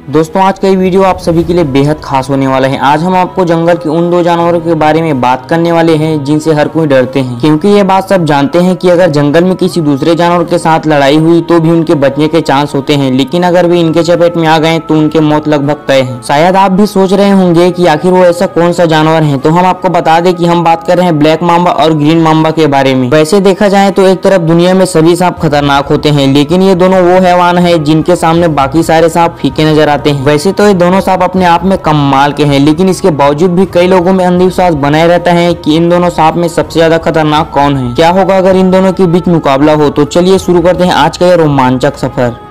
दोस्तों आज का ये वीडियो आप सभी के लिए बेहद खास होने वाला है। आज हम आपको जंगल के उन दो जानवरों के बारे में बात करने वाले हैं जिनसे हर कोई डरते हैं, क्योंकि ये बात सब जानते हैं कि अगर जंगल में किसी दूसरे जानवर के साथ लड़ाई हुई तो भी उनके बचने के चांस होते हैं, लेकिन अगर वे इनके चपेट में आ गए तो उनके मौत लगभग तय है। शायद आप भी सोच रहे होंगे कि आखिर वो ऐसा कौन सा जानवर है, तो हम आपको बता दें कि हम बात कर रहे हैं ब्लैक मांबा और ग्रीन मांबा के बारे में। वैसे देखा जाए तो एक तरफ दुनिया में सभी सांप खतरनाक होते हैं, लेकिन ये दोनों वो हैवान है जिनके सामने बाकी सारे सांप फीके नजर आते हैं। वैसे तो दोनों सांप अपने आप में कमाल के हैं, लेकिन इसके बावजूद भी कई लोगों में अंधविश्वास बनाए रहता है कि इन दोनों सांप में सबसे ज्यादा खतरनाक कौन है। क्या होगा अगर इन दोनों के बीच मुकाबला हो? तो चलिए शुरू करते हैं आज का यह रोमांचक सफर।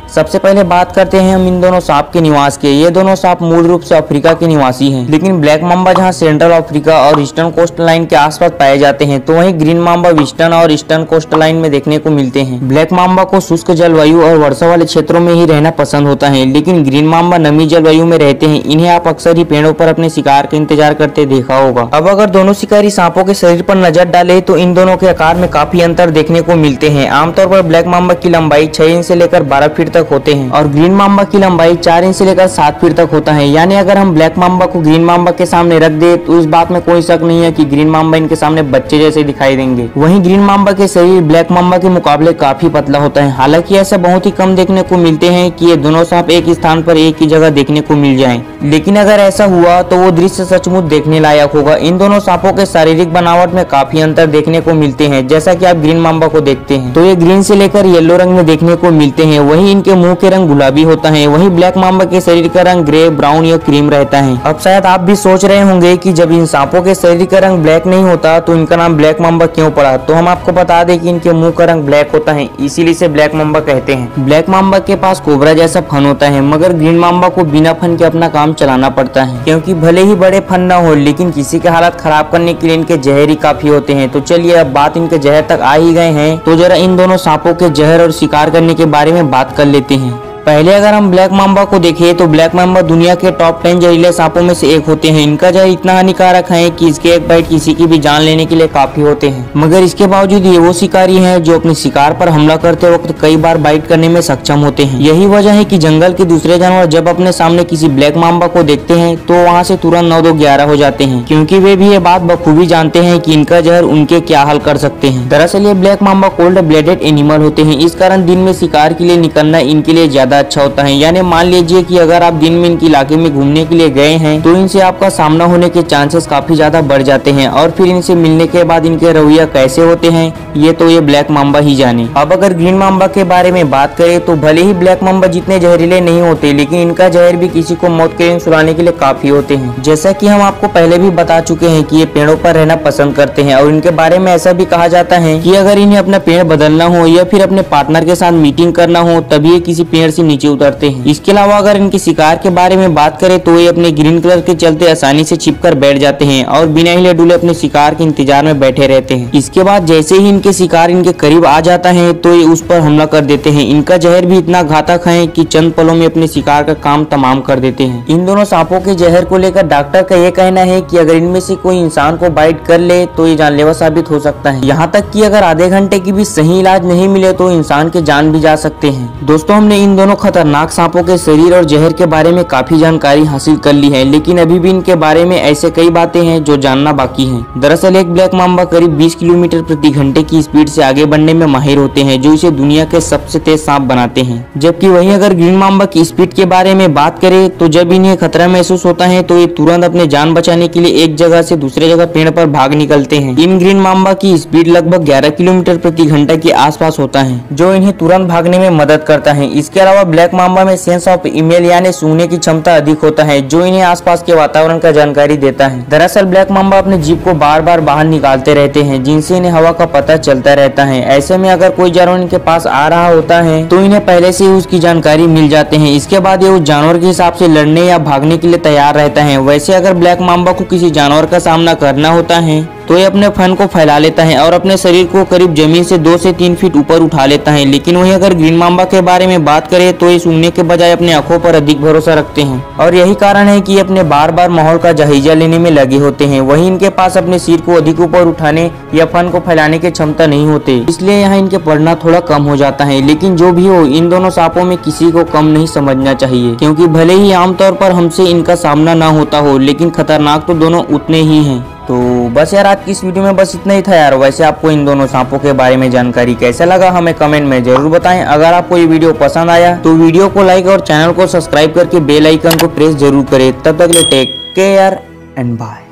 सबसे पहले बात करते हैं हम इन दोनों सांप के निवास के। ये दोनों सांप मूल रूप से अफ्रीका के निवासी हैं, लेकिन ब्लैक मांबा जहां सेंट्रल अफ्रीका और ईस्टर्न कोस्ट लाइन के आसपास पाए जाते हैं, तो वहीं ग्रीन मांबा वेस्टर्न और ईस्टर्न कोस्ट लाइन में देखने को मिलते हैं। ब्लैक मांबा को शुष्क जलवायु और वर्षा वाले क्षेत्रों में ही रहना पसंद होता है, लेकिन ग्रीन मांबा नमी जलवायु में रहते हैं। इन्हें आप अक्सर ही पेड़ों पर अपने शिकार का इंतजार करते देखा होगा। अब अगर दोनों शिकारी सांपों के शरीर पर नजर डाले तो इन दोनों के आकार में काफी अंतर देखने को मिलते हैं। आमतौर पर ब्लैक मांबा की लंबाई 6 इंच से लेकर 12 फीट तक होते हैं और ग्रीन मांबा की लंबाई 4 इंच से लेकर 7 फीट तक होता है। यानी अगर हम ब्लैक मांबा को ग्रीन मांबा के सामने रख दे तो इस बात में कोई शक नहीं है कि ग्रीन मांबा इनके सामने बच्चे जैसे दिखाई देंगे। वहीं ग्रीन मांबा के शरीर ब्लैक मांबा के मुकाबले काफी पतला होता है। हालांकि ऐसा बहुत ही कम देखने को मिलते हैं कि ये दोनों सांप एक स्थान पर एक ही जगह देखने को मिल जाएं, लेकिन अगर ऐसा हुआ तो वो दृश्य सचमुच देखने लायक होगा। इन दोनों सांपों के शारीरिक बनावट में काफी अंतर देखने को मिलते हैं। जैसा कि आप ग्रीन मांबा को देखते हैं तो ये ग्रीन से लेकर येलो रंग में देखने को मिलते हैं, वहीं इनके मुंह के रंग गुलाबी होता है। वहीं ब्लैक मांबा के शरीर का रंग ग्रे, ब्राउन या क्रीम रहता है। अब शायद आप भी सोच रहे होंगे कि जब इन सांपों के शरीर का रंग ब्लैक नहीं होता तो इनका नाम ब्लैक मांबा क्यों पड़ा? तो हम आपको बता दें कि इनके मुंह का रंग ब्लैक होता है, इसीलिए इसे ब्लैक मांबा कहते हैं। ब्लैक मांबा के पास कोबरा जैसा फन होता है, मगर ग्रीन मांबा को बिना फन के अपना काम चलाना पड़ता है, क्योंकि भले ही बड़े फन न हो लेकिन किसी के हालत खराब करने के लिए इनके जहर ही काफी होते हैं। तो चलिए अब बात इनके जहर तक आ ही गए हैं तो जरा इन दोनों सांपों के जहर और शिकार करने के बारे में बात कर लेते हैं। पहले अगर हम ब्लैक मांबा को देखें तो ब्लैक मांबा दुनिया के टॉप 10 जहरीले सांपों में से एक होते हैं। इनका जहर इतना हानिकारक है कि इसके एक बाइट किसी की भी जान लेने के लिए काफी होते हैं, मगर इसके बावजूद ये वो शिकारी हैं जो अपने शिकार पर हमला करते वक्त कई बार बाइट करने में सक्षम होते हैं। यही वजह है कि जंगल के दूसरे जानवर जब अपने सामने किसी ब्लैक मांबा को देखते हैं तो वहाँ से तुरंत 9-2-11 हो जाते हैं, क्योंकि वे भी ये बात बखूबी जानते हैं कि इनका जहर उनके क्या हाल कर सकते हैं। दरअसल ये black Mamba cold blooded animal होते हैं, इस कारण दिन में शिकार के लिए निकलना इनके लिए ज्यादा अच्छा होता है। यानी मान लीजिए कि अगर आप दिन में इनके इलाके में घूमने के लिए गए हैं तो इनसे आपका सामना होने के चांसेस काफी ज्यादा बढ़ जाते हैं। और फिर इनसे मिलने के बाद इनके रवैया कैसे होते हैं ये तो ये ब्लैक मांबा ही जाने। अब अगर ग्रीन मांबा के बारे में बात करें तो भले ही ब्लैक मांबा जितने जहरीले नहीं होते, लेकिन इनका जहर भी किसी को मौत के सुलाने के लिए काफी होते हैं। जैसा कि हम आपको पहले भी बता चुके हैं कि ये पेड़ों पर रहना पसंद करते हैं और इनके बारे में ऐसा भी कहा जाता है कि अगर इन्हें अपना पेड़ बदलना हो या फिर अपने पार्टनर के साथ मीटिंग करना हो तभी ये किसी पेड़ से नीचे उतरते हैं। इसके अलावा अगर इनके शिकार के बारे में बात करें तो ये अपने ग्रीन कलर के चलते आसानी से छिपकर बैठ जाते हैं और बिना हिले डुले अपने शिकार के इंतजार में बैठे रहते हैं। इसके बाद जैसे ही इनके शिकार इनके करीब आ जाता है तो ये उस पर हमला कर देते हैं। इनका जहर भी इतना घातक है कि चंद पलों में अपने शिकार का काम तमाम कर देते हैं। इन दोनों सांपों के जहर को लेकर डॉक्टर का ये कहना है कि अगर इनमें से कोई इंसान को बाइट कर ले तो ये जानलेवा साबित हो सकता है। यहाँ तक कि अगर आधे घंटे की भी सही इलाज नहीं मिले तो इंसान के जान भी जा सकते हैं। दोस्तों हमने इन दोनों खतरनाक सांपों के शरीर और जहर के बारे में काफी जानकारी हासिल कर ली है, लेकिन अभी भी इनके बारे में ऐसे कई बातें हैं जो जानना बाकी हैं। दरअसल एक ब्लैक मांबा करीब 20 किलोमीटर प्रति घंटे की स्पीड से आगे बढ़ने में माहिर होते हैं, जो इसे दुनिया के सबसे तेज सांप बनाते हैं। जबकि वहीं अगर ग्रीन मांबा की स्पीड के बारे में बात करें तो जब इन्हें खतरा महसूस होता है तो ये तुरंत अपने जान बचाने के लिए एक जगह से दूसरे जगह पेड़ पर भाग निकलते हैं। इन ग्रीन मांबा की स्पीड लगभग 11 किलोमीटर प्रति घंटा के आसपास होता है, जो इन्हें तुरंत भागने में मदद करता है। इसके अलावा ब्लैक मांबा में सेंस ऑफ इमेल यानी सूंघने की क्षमता अधिक होता है, जो इन्हें आसपास के वातावरण का जानकारी देता है। दरअसल ब्लैक मांबा अपने जीभ को बार बार बाहर निकालते रहते हैं, जिनसे इन्हें हवा का पता चलता रहता है। ऐसे में अगर कोई जानवर इनके पास आ रहा होता है तो इन्हें पहले से ही उसकी जानकारी मिल जाते हैं। इसके बाद ये उस जानवर के हिसाब से लड़ने या भागने के लिए तैयार रहता है। वैसे अगर ब्लैक मांबा को किसी जानवर का सामना करना होता है तो ये अपने फन को फैला लेता है और अपने शरीर को करीब जमीन से 2 से 3 फीट ऊपर उठा लेता है। लेकिन वहीं अगर ग्रीन मांबा के बारे में बात करें तो ये सूंघने के बजाय अपने आंखों पर अधिक भरोसा रखते हैं और यही कारण है कि ये अपने बार बार माहौल का जायजा लेने में लगे होते हैं। वहीं इनके पास अपने सिर को अधिक ऊपर उठाने या फन को फैलाने की क्षमता नहीं होती, इसलिए यहाँ इनके पढ़ना थोड़ा कम हो जाता है। लेकिन जो भी हो, इन दोनों सांपों में किसी को कम नहीं समझना चाहिए, क्योंकि भले ही आमतौर पर हमसे इनका सामना ना होता हो, लेकिन खतरनाक तो दोनों उतने ही हैं। तो बस यार, आज की इस वीडियो में बस इतना ही था यार। वैसे आपको इन दोनों सांपों के बारे में जानकारी कैसा लगा हमें कमेंट में जरूर बताएं। अगर आपको ये वीडियो पसंद आया तो वीडियो को लाइक और चैनल को सब्सक्राइब करके बेल आइकन को प्रेस जरूर करें। तब तक के लिए टेक केयर एंड बाय।